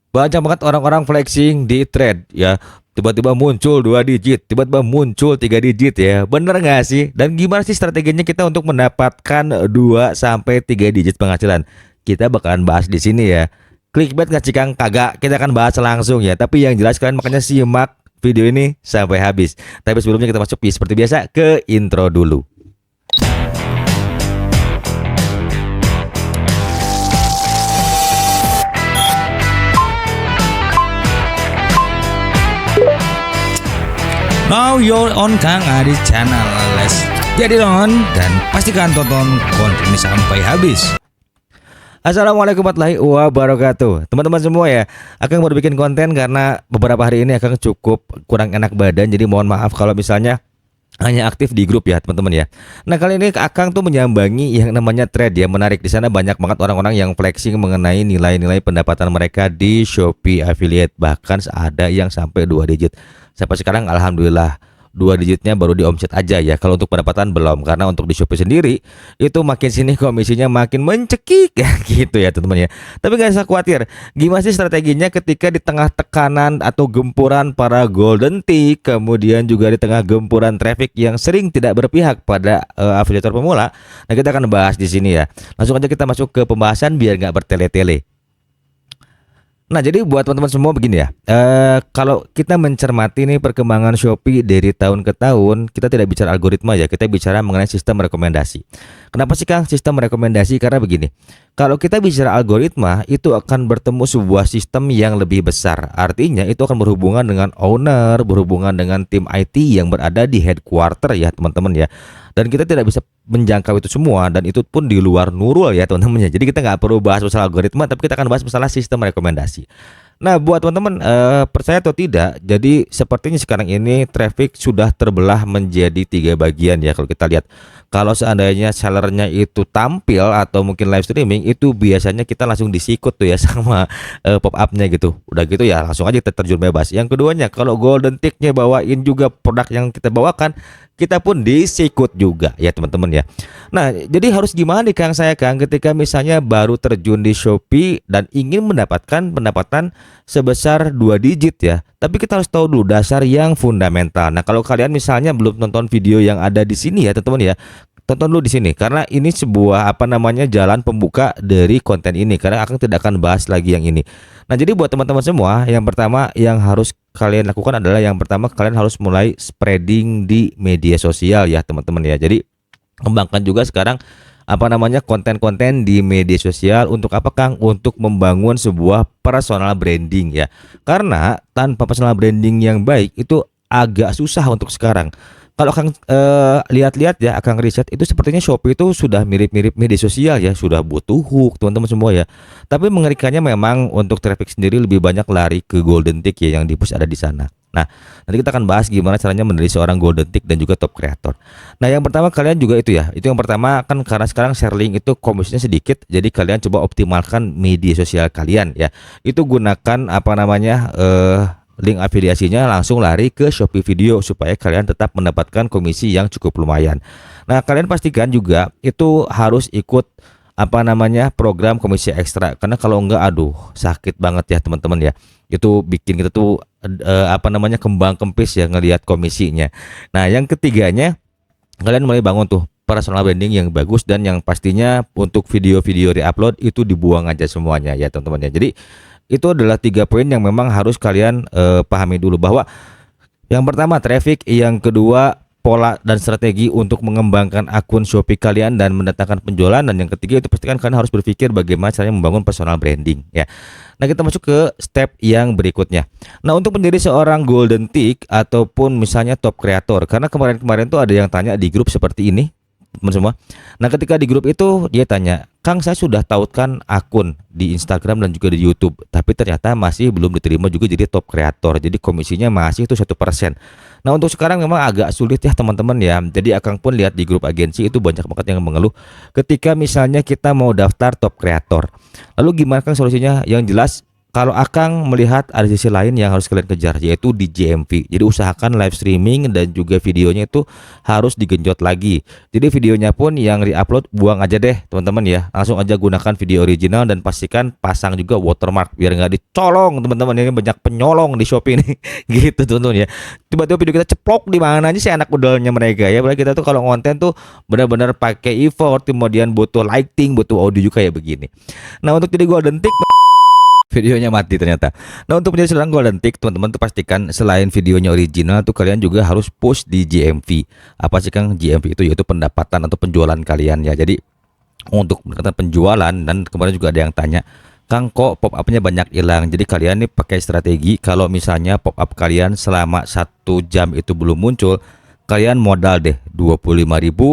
Banyak banget orang-orang flexing di thread ya. Tiba-tiba muncul 2 digit, tiba-tiba muncul 3 digit ya. Bener nggak sih? Dan gimana sih strateginya kita untuk mendapatkan 2 sampai 3 digit penghasilan? Kita bakalan bahas di sini ya. Clickbait nggak sih Kang? Kagak, kita akan bahas langsung ya. Tapi yang jelas kalian makanya simak video ini sampai habis. Tapi sebelumnya kita masuk seperti biasa ke intro dulu. Now you're on Kang Adi channel. Let's get it on dan pastikan tonton konten ini sampai habis. Assalamualaikum warahmatullahi wabarakatuh. Teman-teman semua ya, Akang baru bikin konten karena beberapa hari ini Akang cukup kurang enak badan. Jadi mohon maaf kalau misalnya hanya aktif di grup ya teman-teman ya. Nah kali ini Akang tuh menyambangi yang namanya thread ya, menarik. Di sana banyak banget orang-orang yang flexing mengenai nilai-nilai pendapatan mereka di Shopee Affiliate. Bahkan ada yang sampai 2 digit. Sampai sekarang alhamdulillah 2 digitnya baru di omset aja ya. Kalau untuk pendapatan belum, karena untuk di Shopee sendiri itu makin sini komisinya makin mencekik ya gitu ya teman-teman ya. Tapi gak usah khawatir. Gimana sih strateginya ketika di tengah tekanan atau gempuran para golden tick, kemudian juga di tengah gempuran traffic yang sering tidak berpihak pada afiliator pemula. Nah kita akan bahas di sini ya. Langsung aja kita masuk ke pembahasan biar nggak bertele-tele. Nah jadi buat teman-teman semua begini ya, kalau kita mencermati nih perkembangan Shopee dari tahun ke tahun, kita tidak bicara algoritma ya, kita bicara mengenai sistem rekomendasi. Kenapa sih Kang sistem rekomendasi? Karena begini, kalau kita bicara algoritma itu akan bertemu sebuah sistem yang lebih besar. Artinya itu akan berhubungan dengan owner, berhubungan dengan tim IT yang berada di headquarter ya teman-teman ya. Dan kita tidak bisa menjangkau itu semua, dan itu pun di luar Nurul ya teman-teman ya. Jadi kita nggak perlu bahas masalah algoritma, tapi kita akan bahas masalah sistem rekomendasi. Nah buat teman-teman percaya atau tidak, jadi sepertinya sekarang ini traffic sudah terbelah menjadi 3 bagian ya. Kalau kita lihat, kalau seandainya sellernya itu tampil atau mungkin live streaming, itu biasanya kita langsung disikut tuh ya sama pop upnya gitu. Udah gitu ya langsung aja kita terjun bebas. Yang keduanya, kalau golden ticknya bawain juga produk yang kita bawakan, kita pun disikut juga ya teman-teman ya. Nah jadi harus gimana nih Kang saya Kang ketika misalnya baru terjun di Shopee dan ingin mendapatkan pendapatan sebesar 2 digit ya. Tapi kita harus tahu dulu dasar yang fundamental. Nah kalau kalian misalnya belum nonton video yang ada di sini ya teman-teman ya, tonton dulu di sini karena ini sebuah jalan pembuka dari konten ini, karena akan tidak akan bahas lagi yang ini. Nah jadi buat teman-teman semua, yang pertama yang harus kalian lakukan adalah yang pertama kalian harus mulai spreading di media sosial ya teman-teman ya. Jadi kembangkan juga sekarang konten-konten di media sosial. Untuk apa Kang? Untuk membangun sebuah personal branding ya. Karena tanpa personal branding yang baik itu agak susah untuk sekarang. Kalau Kang lihat-lihat ya, Kang riset itu sepertinya Shopee itu sudah mirip-mirip media sosial ya, sudah butuh hook teman-teman semua ya. Tapi mengerikannya memang untuk traffic sendiri lebih banyak lari ke golden tick ya, yang di push ada di sana. Nah, nanti kita akan bahas gimana caranya menjadi seorang golden tick dan juga top creator. Nah, yang pertama kalian juga itu ya. Itu yang pertama kan, karena sekarang share link itu komisinya sedikit, jadi kalian coba optimalkan media sosial kalian ya. Itu gunakan link afiliasinya langsung lari ke Shopee Video supaya kalian tetap mendapatkan komisi yang cukup lumayan. Nah, kalian pastikan juga itu harus ikut program komisi ekstra, karena kalau enggak aduh sakit banget ya teman-teman ya. Itu bikin kita tuh kembang kempis ya ngelihat komisinya. Nah, yang ketiganya kalian mulai bangun tuh personal branding yang bagus, dan yang pastinya untuk video-video re-upload itu dibuang aja semuanya ya teman-teman ya. Jadi itu adalah 3 poin yang memang harus kalian pahami dulu, bahwa yang pertama traffic, yang kedua pola dan strategi untuk mengembangkan akun Shopee kalian dan mendatangkan penjualan, dan yang ketiga itu pastikan kalian harus berpikir bagaimana caranya membangun personal branding ya. Nah kita masuk ke step yang berikutnya. Nah untuk menjadi seorang golden tick ataupun misalnya top creator, karena kemarin-kemarin tuh ada yang tanya di grup seperti ini teman semua. Nah ketika di grup itu dia tanya, Kang saya sudah tautkan akun di Instagram dan juga di YouTube, tapi ternyata masih belum diterima juga jadi top creator, jadi komisinya masih itu 1%. Nah untuk sekarang memang agak sulit ya teman-teman ya. Jadi Akang pun lihat di grup agensi itu banyak banget yang mengeluh ketika misalnya kita mau daftar top creator. Lalu gimana Kang solusinya? Yang jelas kalau Akang melihat ada sisi lain yang harus kalian kejar, yaitu di JMV. Jadi usahakan live streaming dan juga videonya itu harus digenjot lagi. Jadi videonya pun yang re-upload buang aja deh teman-teman ya. Langsung aja gunakan video original dan pastikan pasang juga watermark biar nggak dicolong teman-teman. Ini banyak penyolong di Shopee nih gitu teman-teman ya. Tiba-tiba video kita ceplok di mana aja sih anak udalnya mereka ya. Padahal kita tuh kalau konten tuh benar-benar pakai effort, kemudian butuh lighting, butuh audio juga ya begini. Nah, untuk jadi golden tick videonya mati ternyata. Nah, untuk menjadi seorang golden tick teman-teman tuh pastikan selain videonya original tuh kalian juga harus push di GMV. Apa sih Kang GMV itu? Yaitu pendapatan atau penjualan kalian ya. Jadi untuk mendapatkan penjualan, dan kemarin juga ada yang tanya, Kang kok pop upnya banyak hilang. Jadi kalian nih pakai strategi, kalau misalnya pop up kalian selama 1 jam itu belum muncul, kalian modal deh 25.000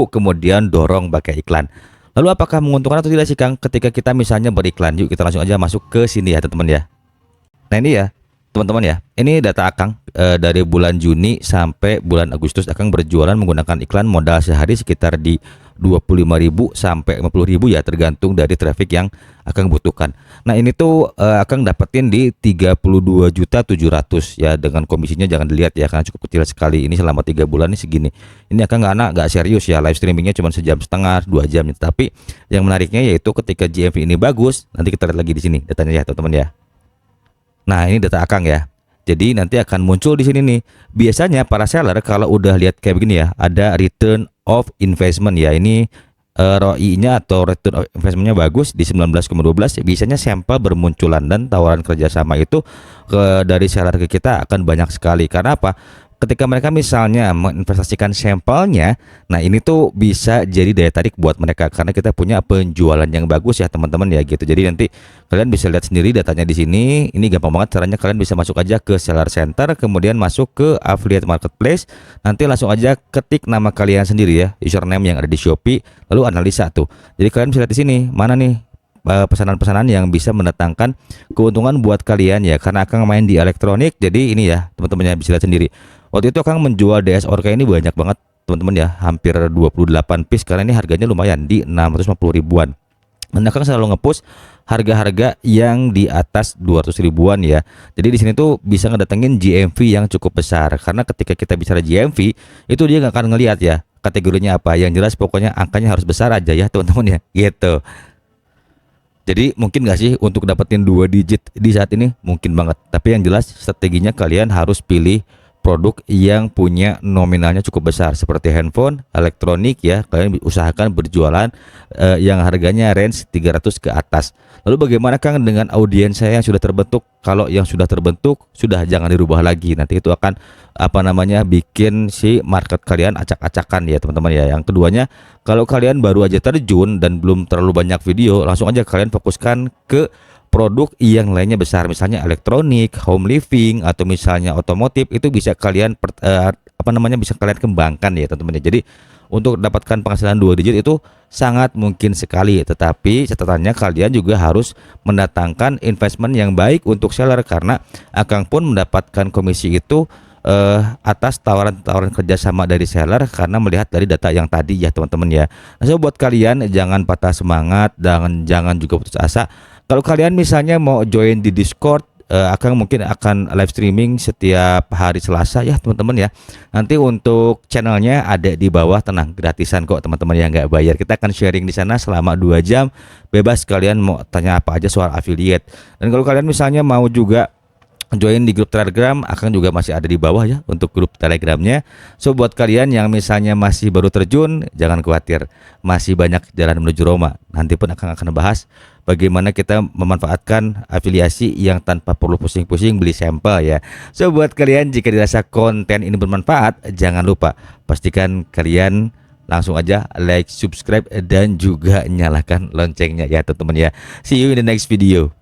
kemudian dorong pakai iklan. Lalu apakah menguntungkan atau tidak sih Kang ketika kita misalnya beriklan? Yuk kita langsung aja masuk ke sini ya teman-teman ya. Nah ini ya teman-teman ya, ini data Akang dari bulan Juni sampai bulan Agustus. Akang berjualan menggunakan iklan modal sehari sekitar di 25.000 sampai 50.000 ya, tergantung dari traffic yang Akang butuhkan. Nah ini tuh Akang dapetin di 32.700.000 ya, dengan komisinya jangan dilihat ya karena cukup kecil sekali. Ini selama 3 bulan ini segini. Ini Akang nggak serius ya, live streamingnya cuma sejam setengah 2 jam. Tapi yang menariknya yaitu ketika GMV ini bagus, nanti kita lihat lagi di sini datanya ya teman-teman ya. Nah ini data Akang ya. Jadi nanti akan muncul di sini nih. Biasanya para seller kalau udah lihat kayak begini ya, ada return of investment ya. Ini ROI-nya atau return of investment-nya bagus di 19,12. Biasanya sampel bermunculan dan tawaran kerjasama itu dari seller ke kita akan banyak sekali. Karena apa? Ketika mereka misalnya menginvestasikan sampelnya, nah ini tuh bisa jadi daya tarik buat mereka karena kita punya penjualan yang bagus ya teman-teman ya gitu. Jadi nanti kalian bisa lihat sendiri datanya di sini. Ini gampang banget caranya, kalian bisa masuk aja ke seller center, kemudian masuk ke affiliate marketplace. Nanti langsung aja ketik nama kalian sendiri ya, username yang ada di Shopee, lalu analisa tuh. Jadi kalian bisa lihat di sini mana nih pesanan-pesanan yang bisa mendatangkan keuntungan buat kalian ya, karena Akang main di elektronik. Jadi ini ya teman-teman ya, bisa lihat sendiri. Waktu itu Akang menjual DS Orca ini banyak banget teman-teman ya, hampir 28 piece karena ini harganya lumayan di 650 ribuan. Dan Akang selalu ngepush harga-harga yang di atas 200 ribuan ya. Jadi di sini tuh bisa ngedatengin GMV yang cukup besar, karena ketika kita bicara GMV itu dia nggak akan ngelihat ya kategorinya apa. Yang jelas pokoknya angkanya harus besar aja ya teman-teman ya gitu. Jadi mungkin gak sih untuk dapetin 2 digit di saat ini? Mungkin banget. Tapi yang jelas strateginya kalian harus pilih produk yang punya nominalnya cukup besar seperti handphone, elektronik ya. Kalian usahakan berjualan yang harganya range 300 ke atas. Lalu bagaimana Kang dengan audiens saya yang sudah terbentuk? Kalau yang sudah terbentuk sudah jangan dirubah lagi. Nanti itu akan bikin si market kalian acak-acakan ya teman-teman ya. Yang keduanya, kalau kalian baru aja terjun dan belum terlalu banyak video, langsung aja kalian fokuskan ke produk yang lainnya besar, misalnya elektronik, home living, atau misalnya otomotif. Itu bisa kalian bisa kalian kembangkan ya teman-teman. Jadi untuk dapatkan penghasilan 2 digit itu sangat mungkin sekali, tetapi catatannya kalian juga harus mendatangkan investment yang baik untuk seller, karena Akang pun mendapatkan komisi itu atas tawaran-tawaran kerjasama dari seller karena melihat dari data yang tadi ya teman-teman ya. Nah, so buat kalian jangan patah semangat dan jangan juga putus asa. Kalau kalian misalnya mau join di Discord, Akang mungkin akan live streaming setiap hari Selasa ya teman-teman ya. Nanti untuk channelnya ada di bawah, tenang, gratisan kok teman-teman yang nggak bayar. Kita akan sharing di sana selama 2 jam, bebas kalian mau tanya apa aja soal affiliate. Dan kalau kalian misalnya mau juga join di grup Telegram, Akang juga masih ada di bawah ya untuk grup Telegramnya. So buat kalian yang misalnya masih baru terjun, jangan khawatir, masih banyak jalan menuju Roma. Nanti pun Akang akan bahas bagaimana kita memanfaatkan afiliasi yang tanpa perlu pusing-pusing beli sampel ya. So buat kalian jika dirasa konten ini bermanfaat, jangan lupa pastikan kalian langsung aja like, subscribe, dan juga nyalakan loncengnya ya teman-teman ya. See you in the next video.